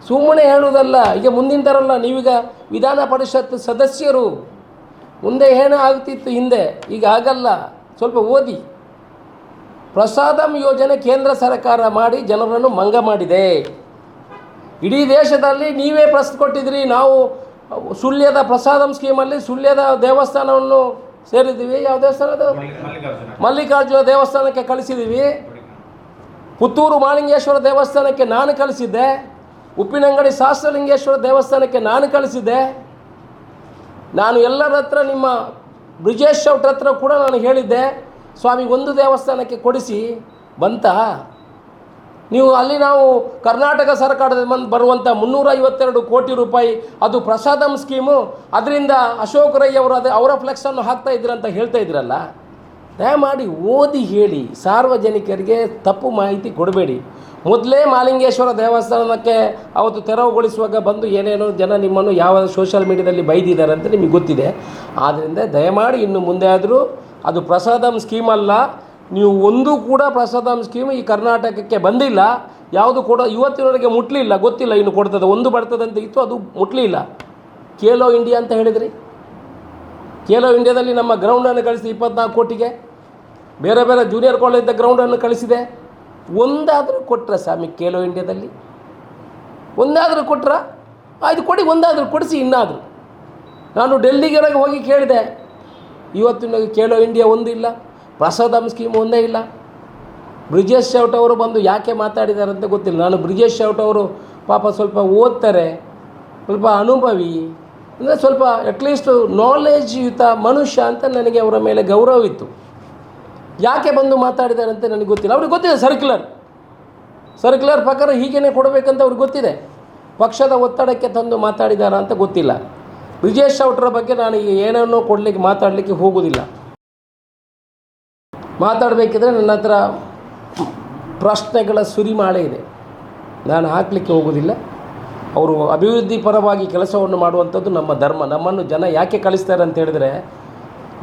ಸುಮ್ಮನೆ ಹೇಳುವುದಲ್ಲ. ಈಗ ಮುಂದಿನ ಥರಲ್ಲ, ನೀವೀಗ ವಿಧಾನ ಪರಿಷತ್ ಸದಸ್ಯರು. ಮುಂದೆ ಏನೋ ಆಗ್ತಿತ್ತು ಹಿಂದೆ, ಈಗ ಆಗಲ್ಲ. ಸ್ವಲ್ಪ ಓದಿ. ಪ್ರಸಾದಮ್ ಯೋಜನೆ ಕೇಂದ್ರ ಸರ್ಕಾರ ಮಾಡಿ ಜನರನ್ನು ಮಂಗ ಮಾಡಿದೆ. ಇಡೀ ದೇಶದಲ್ಲಿ ನೀವೇ ಕೊಟ್ಟಿದ್ರಿ. ನಾವು ಸುಳ್ಯದ ಪ್ರಸಾದಮ್ ಸ್ಕೀಮಲ್ಲಿ ಸುಳ್ಯದ ದೇವಸ್ಥಾನವನ್ನು ಸೇರಿದ್ದೀವಿ. ಯಾವ ದೇವಸ್ಥಾನದ? ಮಲ್ಲಿಕಾರ್ಜುನ ದೇವಸ್ಥಾನಕ್ಕೆ ಕಳಿಸಿದ್ದೀವಿ. ಪುತ್ತೂರು ಮಹಾಲಿಂಗೇಶ್ವರ ದೇವಸ್ಥಾನಕ್ಕೆ ನಾನು ಕಳಿಸಿದ್ದೆ. ಉಪ್ಪಿನಂಗಡಿ ಸಹಸ್ರಲಿಂಗೇಶ್ವರ ದೇವಸ್ಥಾನಕ್ಕೆ ನಾನು ಕಳಿಸಿದ್ದೆ. ನಾನು ಎಲ್ಲರ ಹತ್ರ, ನಿಮ್ಮ ಬ್ರಿಜೇಶ್ ಶೆಟ್ಟರ್ ಹತ್ರ ಕೂಡ ನಾನು ಹೇಳಿದ್ದೆ, ಸ್ವಾಮಿ ಒಂದು ದೇವಸ್ಥಾನಕ್ಕೆ ಕೊಡಿಸಿ ಬಂತ. ನೀವು ಅಲ್ಲಿ ನಾವು ಕರ್ನಾಟಕ ಸರ್ಕಾರದ ಬರುವಂಥ 352 ಕೋಟಿ ರೂಪಾಯಿ ಅದು ಪ್ರಸಾದಮ್ ಸ್ಕೀಮು, ಅದರಿಂದ ಅಶೋಕ್ ರೈ ಅವರು ಅವರ ಫ್ಲೆಕ್ಸನ್ನು ಹಾಕ್ತಾ ಇದ್ದೀರಂತ ಹೇಳ್ತಾ ಇದ್ದೀರಲ್ಲ. ದಯಮಾಡಿ ಓದಿ ಹೇಳಿ, ಸಾರ್ವಜನಿಕರಿಗೆ ತಪ್ಪು ಮಾಹಿತಿ ಕೊಡಬೇಡಿ. ಮೊದಲೇ ಮಹಾಲಿಂಗೇಶ್ವರ ದೇವಸ್ಥಾನಕ್ಕೆ ಅವತ್ತು ತೆರವುಗೊಳಿಸುವಾಗ ಬಂದು ಏನೇನೋ ಜನ ನಿಮ್ಮನ್ನು ಯಾವ ಸೋಷಿಯಲ್ ಮೀಡಿಯಾದಲ್ಲಿ ಬೈದಿದ್ದಾರೆ ಅಂತ ನಿಮಗೆ ಗೊತ್ತಿದೆ. ಆದ್ದರಿಂದ ದಯಮಾಡಿ ಇನ್ನು ಮುಂದೆ ಆದರೂ ಅದು ಪ್ರಸಾದಮ್ ಸ್ಕೀಮ್ ಅಲ್ಲ. ನೀವು ಒಂದೂ ಕೂಡ ಪ್ರಸಾದಮ್ ಸ್ಕೀಮ್ ಈ ಕರ್ನಾಟಕಕ್ಕೆ ಬಂದಿಲ್ಲ. ಯಾವುದು ಕೂಡ ಇವತ್ತಿನವರೆಗೆ ಮುಟ್ಲಿಲ್ಲ, ಗೊತ್ತಿಲ್ಲ ಇನ್ನು ಕೊಡ್ತದೆ. ಒಂದು ಬರ್ತದಂತ ಇತ್ತು, ಅದು ಮುಟ್ಲಿಲ್ಲ. ಖೇಲೋ ಇಂಡಿಯಾ ಅಂತ ಹೇಳಿದ್ರಿ, ಖೇಲೋ ಇಂಡಿಯಾದಲ್ಲಿ ನಮ್ಮ ಗ್ರೌಂಡನ್ನು ಕಳಿಸಿ 24 ಕೋಟಿಗೆ, ಬೇರೆ ಬೇರೆ ಜೂನಿಯರ್ ಕಾಲೇಜಿದ್ದ ಗ್ರೌಂಡನ್ನು ಕಳಿಸಿದೆ. ಒಂದಾದರೂ ಕೊಟ್ಟರೆ ಸ್ವಾಮಿ ಖೇಲೋ ಇಂಡಿಯಾದಲ್ಲಿ? ಒಂದಾದರೂ ಕೊಟ್ಟರೆ ಆಯ್ತು, ಕೊಡಿ, ಒಂದಾದರೂ ಕೊಡಿಸಿ. ಇನ್ನಾದರೂ ನಾನು ಡೆಲ್ಲಿಗೆ ಹೋಗಿ ಕೇಳಿದೆ, ಇವತ್ತಿನ ಖೇಲೋ ಇಂಡಿಯಾ ಒಂದು ಇಲ್ಲ, ಪ್ರಸಾದಮ್ ಸ್ಕೀಮ್ ಒಂದೇ ಇಲ್ಲ. ಬ್ರಿಜೇಶ್ ಶೌಟ್ ಅವರು ಬಂದು ಯಾಕೆ ಮಾತಾಡಿದ್ದಾರೆ ಅಂತ ಗೊತ್ತಿಲ್ಲ. ನಾನು ಬ್ರಿಜೇಶ್ ಶೌಟ್ ಅವರು ಪಾಪ ಸ್ವಲ್ಪ ಓದ್ತಾರೆ, ಸ್ವಲ್ಪ ಅನುಭವಿ, ಅಂದರೆ ಸ್ವಲ್ಪ ಅಟ್ಲೀಸ್ಟ್ ನಾಲೆಜ್ಯುತ ಮನುಷ್ಯ ಅಂತ ನನಗೆ ಅವರ ಮೇಲೆ ಗೌರವವಿತ್ತು. ಯಾಕೆ ಬಂದು ಮಾತಾಡಿದ್ದಾರೆ ಅಂತ ನನಗೆ ಗೊತ್ತಿಲ್ಲ. ಅವ್ರಿಗೆ ಗೊತ್ತಿದೆ ಸರ್ಕ್ಯುಲರ್ ಪ್ರಕಾರ ಹೀಗೇ ಕೊಡಬೇಕಂತ ಅವ್ರಿಗೆ ಗೊತ್ತಿದೆ. ಪಕ್ಷದ ಒತ್ತಡಕ್ಕೆ ತಂದು ಮಾತಾಡಿದಾರ ಅಂತ ಗೊತ್ತಿಲ್ಲ. ಬ್ರಿಜೇಶ್ ಶೌಟ್ರ ಬಗ್ಗೆ ನಾನು ಈಗ ಏನನ್ನೂ ಮಾತಾಡಲಿಕ್ಕೆ ಹೋಗೋದಿಲ್ಲ. ಮಾತಾಡಬೇಕಿದ್ರೆ ನನ್ನ ಹತ್ರ ಪ್ರಶ್ನೆಗಳ ಸುರಿಮಾಳೆ ಇದೆ, ನಾನು ಹಾಕಲಿಕ್ಕೆ ಹೋಗೋದಿಲ್ಲ. ಅವರು ಅಭಿವೃದ್ಧಿ ಪರವಾಗಿ ಕೆಲಸವನ್ನು ಮಾಡುವಂಥದ್ದು ನಮ್ಮ ಧರ್ಮ. ನಮ್ಮನ್ನು ಜನ ಯಾಕೆ ಕಳಿಸ್ತಾರೆ ಅಂತ ಹೇಳಿದ್ರೆ,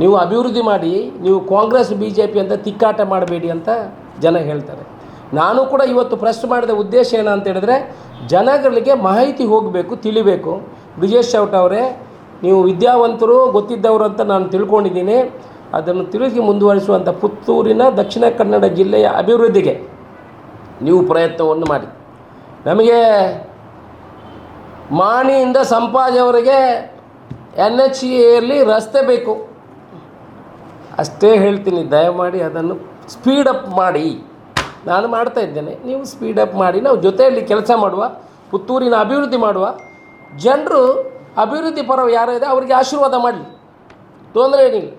ನೀವು ಅಭಿವೃದ್ಧಿ ಮಾಡಿ, ನೀವು ಕಾಂಗ್ರೆಸ್ BJP ಅಂತ ತಿಕ್ಕಾಟ ಮಾಡಬೇಡಿ ಅಂತ ಜನ ಹೇಳ್ತಾರೆ. ನಾನು ಕೂಡ ಇವತ್ತು ಪ್ರಶ್ನೆ ಮಾಡಿದ ಉದ್ದೇಶ ಏನಂತ ಹೇಳಿದ್ರೆ, ಜನಗಳಿಗೆ ಮಾಹಿತಿ ಹೋಗಬೇಕು, ತಿಳಿಬೇಕು. ಬ್ರಿಜೇಶ್ ಶೌಟ್ ಅವರೇ, ನೀವು ವಿದ್ಯಾವಂತರು, ಗೊತ್ತಿದ್ದವರು ಅಂತ ನಾನು ತಿಳ್ಕೊಂಡಿದ್ದೀನಿ. ಅದನ್ನು ತಿರುಗಿ ಮುಂದುವರಿಸುವಂಥ ಪುತ್ತೂರಿನ ದಕ್ಷಿಣ ಕನ್ನಡ ಜಿಲ್ಲೆಯ ಅಭಿವೃದ್ಧಿಗೆ ನೀವು ಪ್ರಯತ್ನವನ್ನು ಮಾಡಿ. ನಮಗೆ ಮಾಣಿಯಿಂದ ಸಂಪಾಜವರೆಗೆ NHAಯಲ್ಲಿ ರಸ್ತೆ ಬೇಕು, ಅಷ್ಟೇ ಹೇಳ್ತೀನಿ. ದಯಮಾಡಿ ಅದನ್ನು ಸ್ಪೀಡಪ್ ಮಾಡಿ. ನಾನು ಮಾಡ್ತಾ ಇದ್ದೇನೆ, ನೀವು ಸ್ಪೀಡಪ್ ಮಾಡಿ. ನಾವು ಜೊತೆಯಲ್ಲಿ ಕೆಲಸ ಮಾಡುವ, ಪುತ್ತೂರಿನ ಅಭಿವೃದ್ಧಿ ಮಾಡುವ. ಜನರು ಅಭಿವೃದ್ಧಿ ಪರ ಯಾರು ಇದೆ ಅವರಿಗೆ ಆಶೀರ್ವಾದ ಮಾಡಲಿ, ತೊಂದರೆ ಏನಿಲ್ಲ.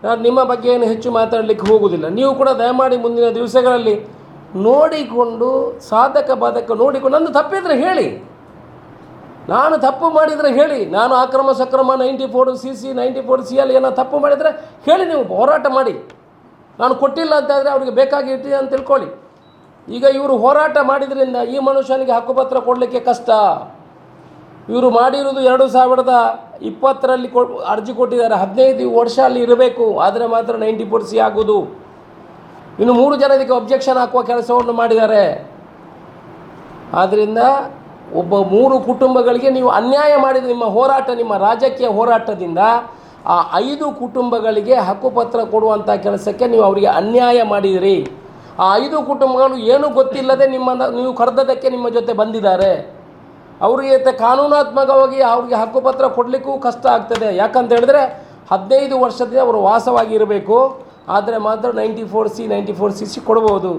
ನಾನು ನಿಮ್ಮ ಬಗ್ಗೆ ಏನು ಹೆಚ್ಚು ಮಾತಾಡಲಿಕ್ಕೆ ಹೋಗೋದಿಲ್ಲ. ನೀವು ಕೂಡ ದಯಮಾಡಿ ಮುಂದಿನ ದಿವಸಗಳಲ್ಲಿ ನೋಡಿಕೊಂಡು, ಸಾಧಕ ಬಾಧಕ ನೋಡಿಕೊಂಡು, ನನ್ನ ತಪ್ಪಿದರೆ ಹೇಳಿ, ನಾನು ತಪ್ಪು ಮಾಡಿದರೆ ಹೇಳಿ. ನಾನು ಅಕ್ರಮ ಸಕ್ರಮ 94CC 94CL ಏನೋ ತಪ್ಪು ಮಾಡಿದರೆ ಹೇಳಿ, ನೀವು ಹೋರಾಟ ಮಾಡಿ. ನಾನು ಕೊಟ್ಟಿಲ್ಲ ಅಂತಾದರೆ ಅವ್ರಿಗೆ ಬೇಕಾಗಿ ಇಟ್ಟಿದೆ ಅಂತ ತಿಳ್ಕೊಳ್ಳಿ. ಈಗ ಇವರು ಹೋರಾಟ ಮಾಡಿದ್ರಿಂದ ಈ ಮನುಷ್ಯನಿಗೆ ಹಕ್ಕುಪತ್ರ ಕೊಡಲಿಕ್ಕೆ ಕಷ್ಟ. ಇವರು ಮಾಡಿರೋದು 2020ರಲ್ಲಿ ಅರ್ಜಿ ಕೊಟ್ಟಿದ್ದಾರೆ. 15 ವರ್ಷ ಅಲ್ಲಿ ಇರಬೇಕು, ಆದರೆ ಮಾತ್ರ 94C ಆಗೋದು. ಇನ್ನು 3 ಜನ ಇದಕ್ಕೆ ಅಬ್ಜೆಕ್ಷನ್ ಹಾಕುವ ಕೆಲಸವನ್ನು ಮಾಡಿದ್ದಾರೆ. ಆದ್ದರಿಂದ ಒಬ್ಬ 3 ಕುಟುಂಬಗಳಿಗೆ ನೀವು ಅನ್ಯಾಯ ಮಾಡಿದ ನಿಮ್ಮ ಹೋರಾಟ, ನಿಮ್ಮ ರಾಜಕೀಯ ಹೋರಾಟದಿಂದ ಆ 5 ಕುಟುಂಬಗಳಿಗೆ ಹಕ್ಕುಪತ್ರ ಕೊಡುವಂಥ ಕೆಲಸಕ್ಕೆ ನೀವು ಅವರಿಗೆ ಅನ್ಯಾಯ ಮಾಡಿದಿರಿ. ಆ 5 ಕುಟುಂಬಗಳು ಏನೂ ಗೊತ್ತಿಲ್ಲದೆ ನೀವು ಕರೆದದ್ದಕ್ಕೆ ನಿಮ್ಮ ಜೊತೆ ಬಂದಿದ್ದಾರೆ. ಅವರಿಗೆ ಕಾನೂನಾತ್ಮಕವಾಗಿ ಅವ್ರಿಗೆ ಹಕ್ಕುಪತ್ರ ಕೊಡಲಿಕ್ಕೂ ಕಷ್ಟ ಆಗ್ತದೆ. ಯಾಕಂತ ಹೇಳಿದ್ರೆ 15 ವರ್ಷದಿಂದ ಅವರು ವಾಸವಾಗಿ ಇರಬೇಕು, ಆದರೆ ಮಾತ್ರ 94C 94CC ಕೊಡ್ಬೋದು.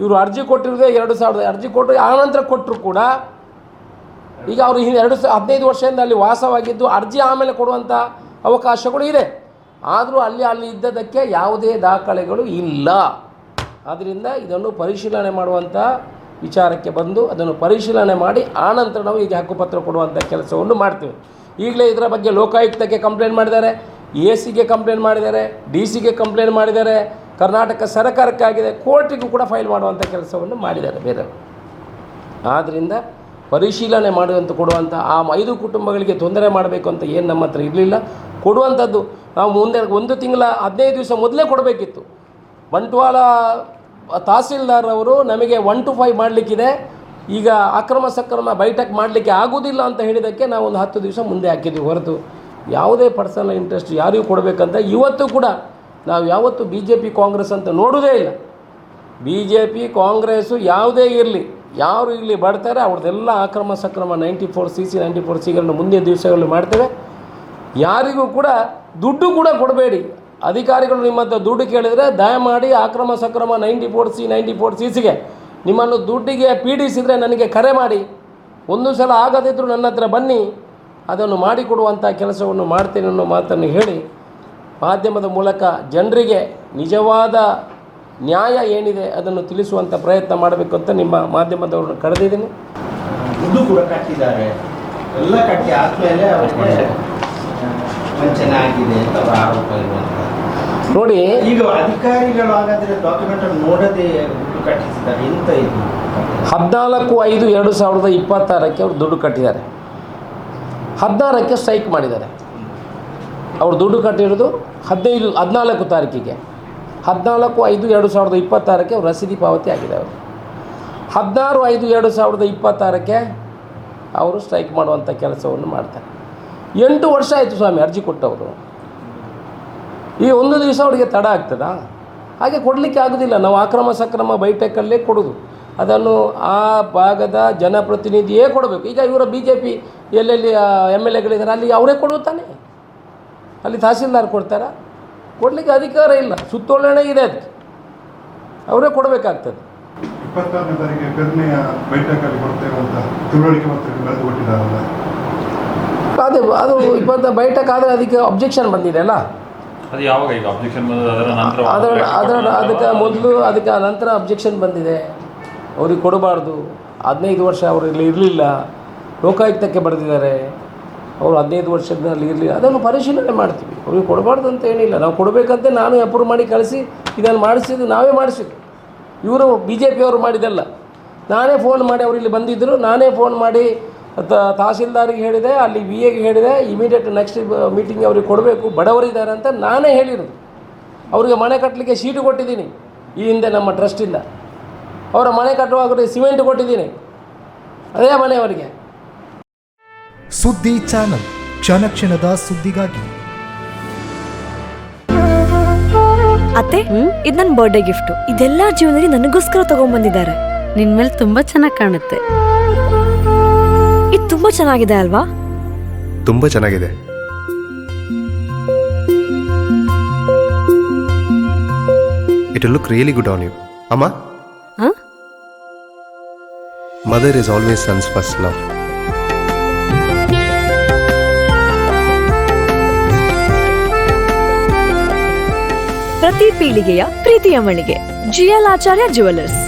ಇವರು ಅರ್ಜಿ ಕೊಟ್ಟಿರೋದೇ 2000 ಅರ್ಜಿ ಕೊಟ್ಟರು, ಆನಂತರ ಕೊಟ್ಟರು ಕೂಡ ಈಗ ಅವರು 15 ವರ್ಷದಿಂದ ಅಲ್ಲಿ ವಾಸವಾಗಿದ್ದು ಅರ್ಜಿ ಆಮೇಲೆ ಕೊಡುವಂಥ ಅವಕಾಶಗಳು ಇದೆ. ಆದರೂ ಅಲ್ಲಿ ಇದ್ದದಕ್ಕೆ ಯಾವುದೇ ದಾಖಲೆಗಳು ಇಲ್ಲ. ಆದ್ದರಿಂದ ಇದನ್ನು ಪರಿಶೀಲನೆ ಮಾಡುವಂಥ ವಿಚಾರಕ್ಕೆ ಬಂದು ಅದನ್ನು ಪರಿಶೀಲನೆ ಮಾಡಿ ಆನಂತರ ನಾವು ಈಗ ಹಕ್ಕುಪತ್ರ ಕೊಡುವಂಥ ಕೆಲಸವನ್ನು ಮಾಡ್ತೇವೆ. ಈಗಲೇ ಇದರ ಬಗ್ಗೆ ಲೋಕಾಯುಕ್ತಕ್ಕೆ ಕಂಪ್ಲೇಂಟ್ ಮಾಡಿದ್ದಾರೆ, AC ಗೆ ಕಂಪ್ಲೇಂಟ್ ಮಾಡಿದ್ದಾರೆ, DC ಗೆ ಕಂಪ್ಲೇಂಟ್ ಮಾಡಿದ್ದಾರೆ, ಕರ್ನಾಟಕ ಸರ್ಕಾರಕ್ಕಾಗಿದೆ, ಕೋರ್ಟಿಗೂ ಕೂಡ ಫೈಲ್ ಮಾಡುವಂಥ ಕೆಲಸವನ್ನು ಮಾಡಿದ್ದಾರೆ ಬೇರೆ. ಆದ್ದರಿಂದ ಪರಿಶೀಲನೆ ಮಾಡುವಂಥ ಕೊಡುವಂಥ ಆ 5 ಕುಟುಂಬಗಳಿಗೆ ತೊಂದರೆ ಮಾಡಬೇಕು ಅಂತ ಏನು ನಮ್ಮ ಹತ್ರ ಇರಲಿಲ್ಲ. ಕೊಡುವಂಥದ್ದು ನಾವು ಮುಂದೆ 1 ತಿಂಗಳ 15 ದಿವಸ ಮೊದಲೇ ಕೊಡಬೇಕಿತ್ತು. ಬಂಟ್ವಾಳ ತಹಸೀಲ್ದಾರ್ ಅವರು ನಮಗೆ 1 to 5 ಮಾಡಲಿಕ್ಕಿದೆ, ಈಗ ಅಕ್ರಮ ಸಕ್ರಮ ಬೈಠಕ್ ಮಾಡಲಿಕ್ಕೆ ಆಗೋದಿಲ್ಲ ಅಂತ ಹೇಳಿದ್ದಕ್ಕೆ ನಾವು ಒಂದು 10 ದಿವಸ ಮುಂದೆ ಹಾಕಿದ್ವಿ. ಹೊರತು ಯಾವುದೇ ಪರ್ಸನಲ್ ಇಂಟ್ರೆಸ್ಟ್ ಯಾರಿಗೂ ಕೊಡಬೇಕಂತ ಇವತ್ತು ಕೂಡ ನಾವು ಯಾವತ್ತೂ BJP ಕಾಂಗ್ರೆಸ್ ಅಂತ ನೋಡೋದೇ ಇಲ್ಲ. BJP ಕಾಂಗ್ರೆಸ್ಸು ಯಾವುದೇ ಇರಲಿ, ಯಾರು ಇಲ್ಲಿ ಬರ್ತಾರೆ ಅವ್ರದ್ದೆಲ್ಲ ಅಕ್ರಮ ಸಕ್ರಮ 94CC 94Cಗಳನ್ನು ಮುಂದಿನ ದಿವಸಗಳಲ್ಲಿ ಮಾಡ್ತೇವೆ. ಯಾರಿಗೂ ಕೂಡ ದುಡ್ಡು ಕೂಡ ಕೊಡಬೇಡಿ. ಅಧಿಕಾರಿಗಳು ನಿಮ್ಮ ಹತ್ರ ದುಡ್ಡು ಕೇಳಿದರೆ ದಯಮಾಡಿ ಅಕ್ರಮ ಸಕ್ರಮ 94C 94CCಗೆ ನಿಮ್ಮನ್ನು ದುಡ್ಡಿಗೆ ಪೀಡಿಸಿದರೆ ನನಗೆ ಕರೆ ಮಾಡಿ, ಒಂದು ಸಲ ಆಗದಿದ್ದರೂ ನನ್ನ ಹತ್ರ ಬನ್ನಿ, ಅದನ್ನು ಮಾಡಿಕೊಡುವಂಥ ಕೆಲಸವನ್ನು ಮಾಡ್ತೇನೆ ಅನ್ನೋ ಮಾತನ್ನು ಹೇಳಿ ಮಾಧ್ಯಮದ ಮೂಲಕ ಜನರಿಗೆ ನಿಜವಾದ ನ್ಯಾಯ ಏನಿದೆ ಅದನ್ನು ತಿಳಿಸುವಂಥ ಪ್ರಯತ್ನ ಮಾಡಬೇಕು ಅಂತ ನಿಮ್ಮ ಮಾಧ್ಯಮದವ್ರನ್ನ ಕರೆದಿದ್ದೀನಿ. ದುಡ್ಡು ಕೂಡ ಕಟ್ಟಿದ್ದಾರೆ, ಎಲ್ಲ ಕಟ್ಟಿ ಆದಮೇಲೆ ಅವರಿಗೆ ವಂಚನೆ ಆಗಿದೆ ಅಂತ ಅವರ ಆರೋಪ ಇರುವಂಥದ್ದು. ನೋಡಿ, ಈಗ ಅಧಿಕಾರಿಗಳು ಹಾಗಾದರೆ ಡಾಕ್ಯುಮೆಂಟ್ ನೋಡದೆ ದುಡ್ಡು ಕಟ್ಟಿಸಿದ್ದಾರೆ. ಎಂತ ಇದು? 14/5/2026 ಅವರು ದುಡ್ಡು ಕಟ್ಟಿದ್ದಾರೆ. 16ಕ್ಕೆ ಸ್ಟ್ರೈಕ್ ಮಾಡಿದ್ದಾರೆ. ಅವರು ದುಡ್ಡು ಕಟ್ಟಿರೋದು 14 ತಾರೀಕಿಗೆ. 14/5/2026 ಅವರು ರಸೀದಿ ಪಾವತಿ ಆಗಿದೆ. ಅವರು 16/5/2026 ಅವರು ಸ್ಟ್ರೈಕ್ ಮಾಡುವಂಥ ಕೆಲಸವನ್ನು ಮಾಡ್ತಾರೆ. 8 ವರ್ಷ ಆಯಿತು ಸ್ವಾಮಿ ಅರ್ಜಿ ಕೊಟ್ಟವರು. ಈ ಒಂದು ದಿವಸ ಅವರಿಗೆ ತಡ ಆಗ್ತದಾ? ಹಾಗೆ ಕೊಡಲಿಕ್ಕೆ ಆಗೋದಿಲ್ಲ. ನಾವು ಅಕ್ರಮ ಸಕ್ರಮ ಬೈಟೆಕ್ಕಲ್ಲೇ ಕೊಡೋದು, ಅದನ್ನು ಆ ಭಾಗದ ಜನಪ್ರತಿನಿಧಿಯೇ ಕೊಡಬೇಕು. ಈಗ ಇವರ BJP ಎಲ್ಲೆಲ್ಲಿ MLAಗಳಿದ್ದಾರೆ ಅಲ್ಲಿ ಅವರೇ ಕೊಡೋದು ತಾನೆ, ಅಲ್ಲಿ ತಹಸೀಲ್ದಾರ್ ಕೊಡ್ತಾರಾ? ಕೊಡಲಿಕ್ಕೆ ಅಧಿಕಾರ ಇಲ್ಲ, ಸುತ್ತೋಲನೆ ಇದೆ, ಅದಕ್ಕೆ ಅವರೇ ಕೊಡಬೇಕಾಗ್ತದೆ. 26ನೇ ತಾರೀಕಿಗೆ ಕರ್ನೆಯ ಬೈಠಕಲ್ಲಿ ಕೊಡ್ತೇವೆ ಅಂತ ತಿಳುವಳಿಕೆ ಪತ್ರಕ್ಕೆ ಬರೆದು ಕೊಟ್ಟಿದ್ದಾರಲ್ಲ, ಅದೇ ಅದು 20 ಬೈಠಕ್ ಆದರೆ ಅದಕ್ಕೆ ಅಬ್ಜೆಕ್ಷನ್ ಬಂದಿದೆ ಅಲ್ಲ, ಅದು ಯಾವಾಗ ಈಗ ಅಬ್ಜೆಕ್ಷನ್ ಬಂದದ್ದು? ಅದರ ನಂತರ ಅದಕ್ಕೆ ಮೊದಲು ಅದಕ್ಕೆ ನಂತರ ಅಬ್ಜೆಕ್ಷನ್ ಬಂದಿದೆ. ಅವ್ರಿಗೆ ಕೊಡಬಾರ್ದು, 15 ವರ್ಷ ಅವರಲ್ಲಿ ಇರಲಿಲ್ಲ, ಲೋಕಾಯುಕ್ತಕ್ಕೆ ಬರೆದಿದ್ದಾರೆ, ಅವರು 15 ವರ್ಷದಲ್ಲಿ ಇರಲಿಲ್ಲ, ಅದನ್ನು ಪರಿಶೀಲನೆ ಮಾಡ್ತೀವಿ. ಅವ್ರಿಗೆ ಕೊಡಬಾರ್ದು ಅಂತ ಏನಿಲ್ಲ, ನಾವು ಕೊಡಬೇಕಂತೆ ನಾನು ಅಪ್ರೂವ್ ಮಾಡಿ ಕಳಿಸಿ ಇದನ್ನು ಮಾಡಿಸಿದ್ದು ನಾವೇ ಮಾಡಿಸಿದ್ದು, ಇವರು BJP ಅವರು ಮಾಡಿದ್ದಲ್ಲ. ನಾನೇ ಫೋನ್ ಮಾಡಿ ಅವರು ಇಲ್ಲಿ ಬಂದಿದ್ದರು, ನಾನೇ ಫೋನ್ ಮಾಡಿ ತಹಸೀಲ್ದಾರಿಗೆ ಹೇಳಿದೆ, ಅಲ್ಲಿ VAಗೆ ಹೇಳಿದೆ, ಇಮಿಡಿಯೇಟ್ ನೆಕ್ಸ್ಟ್ ಮೀಟಿಂಗ್ ಅವ್ರಿಗೆ ಕೊಡಬೇಕು, ಬಡವರಿದ್ದಾರೆ ಅಂತ ನಾನೇ ಹೇಳಿರೋದು. ಅವರಿಗೆ ಮನೆ ಕಟ್ಟಲಿಕ್ಕೆ ಶೀಟು ಕೊಟ್ಟಿದ್ದೀನಿ ಈ ಹಿಂದೆ ನಮ್ಮ ಟ್ರಸ್ಟಿಂದ, ಅವರ ಮನೆ ಕಟ್ಟುವಾಗ ಸಿಮೆಂಟ್ ಕೊಟ್ಟಿದ್ದೀನಿ, ಅದೇ ಮನೆಯವರಿಗೆ. ಸುದ್ದಿ ಚಾನಲ್, ಕ್ಷಣ ಕ್ಷಣದ ಸುದ್ದಿಗಾಗಿ. ಅತ್ತೆ, ಇದು ನನ್ನ ಬರ್ಡೇ ಗಿಫ್ಟ್. ಇದೆಲ್ಲ ಜೀವನದಲ್ಲಿ ನನಗೋಸ್ಕರ ತಗೊಂಡ್ಬಂದಿದ್ದಾರೆ. ನಿನ್ ಮೇಲೆ ತುಂಬಾ ಚೆನ್ನಾಗಿ ಕಾಣುತ್ತೆ. ಇದು ತುಂಬಾ ಚೆನ್ನಾಗಿದೆ ಅಲ್ವಾ? ತುಂಬ ಚೆನ್ನಾಗಿದೆ. It will look really good on you. ಅಮ್ಮ, mother is always son's first love. ಪ್ರತಿ ಪೀಳಿಗೆಯ ಪ್ರೀತಿಯ ಮಳಿಗೆ GL ಆಚಾರ್ಯ ಜುವೆಲ್ಲರ್ಸ್.